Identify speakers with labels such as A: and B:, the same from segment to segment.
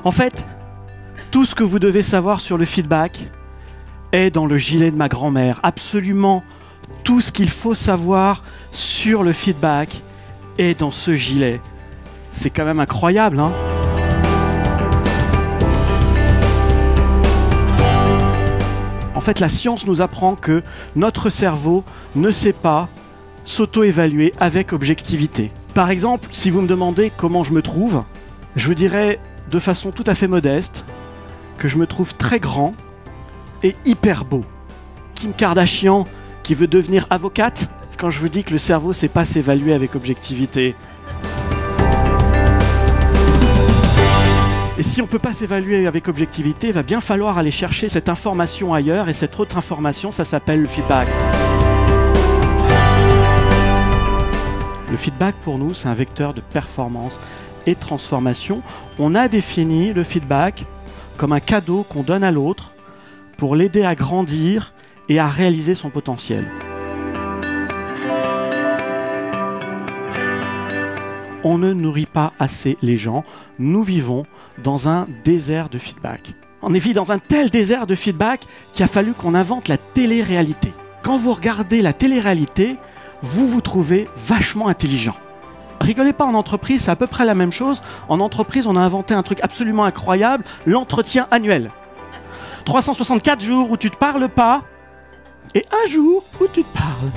A: En fait, tout ce que vous devez savoir sur le feedback est dans le gilet de ma grand-mère. Absolument tout ce qu'il faut savoir sur le feedback est dans ce gilet. C'est quand même incroyable, hein? En fait, la science nous apprend que notre cerveau ne sait pas s'auto-évaluer avec objectivité. Par exemple, si vous me demandez comment je me trouve, je vous dirais de façon tout à fait modeste que je me trouve très grand et hyper beau. Kim Kardashian qui veut devenir avocate, quand je vous dis que le cerveau ne sait pas s'évaluer avec objectivité. Et si on ne peut pas s'évaluer avec objectivité, il va bien falloir aller chercher cette information ailleurs, et cette autre information, ça s'appelle le feedback. Le feedback, pour nous, c'est un vecteur de performance et de transformation. On a défini le feedback comme un cadeau qu'on donne à l'autre pour l'aider à grandir et à réaliser son potentiel. On ne nourrit pas assez les gens. Nous vivons dans un désert de feedback. On vit dans un tel désert de feedback qu'il a fallu qu'on invente la télé-réalité. Quand vous regardez la télé-réalité, vous vous trouvez vachement intelligent. Rigolez pas, en entreprise, c'est à peu près la même chose. En entreprise, on a inventé un truc absolument incroyable, l'entretien annuel. 364 jours où tu te parles pas, et un jour où tu te parles.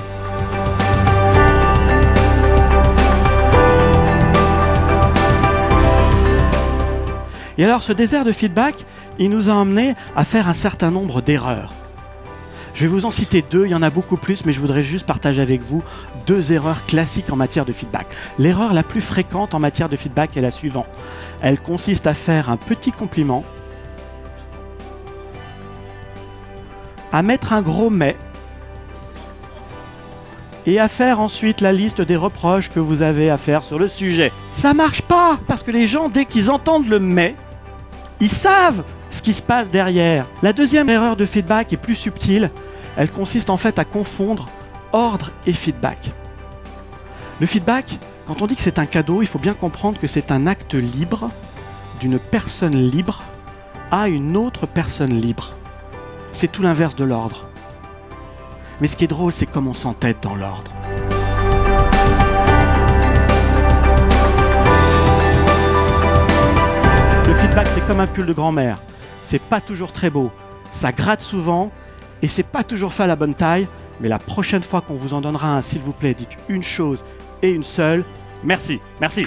A: Et alors, ce désert de feedback, il nous a emmenés à faire un certain nombre d'erreurs. Je vais vous en citer deux, il y en a beaucoup plus, mais je voudrais juste partager avec vous deux erreurs classiques en matière de feedback. L'erreur la plus fréquente en matière de feedback est la suivante. Elle consiste à faire un petit compliment, à mettre un gros mais, et à faire ensuite la liste des reproches que vous avez à faire sur le sujet. Ça marche pas, parce que les gens, dès qu'ils entendent le mais, ils savent ce qui se passe derrière. La deuxième erreur de feedback est plus subtile. Elle consiste en fait à confondre ordre et feedback. Le feedback, quand on dit que c'est un cadeau, il faut bien comprendre que c'est un acte libre d'une personne libre à une autre personne libre. C'est tout l'inverse de l'ordre. Mais ce qui est drôle, c'est comme on s'entête dans l'ordre. Le feedback, c'est comme un pull de grand-mère. C'est pas toujours très beau, ça gratte souvent et c'est pas toujours fait à la bonne taille. Mais la prochaine fois qu'on vous en donnera un, s'il vous plaît, dites une chose et une seule: merci, merci.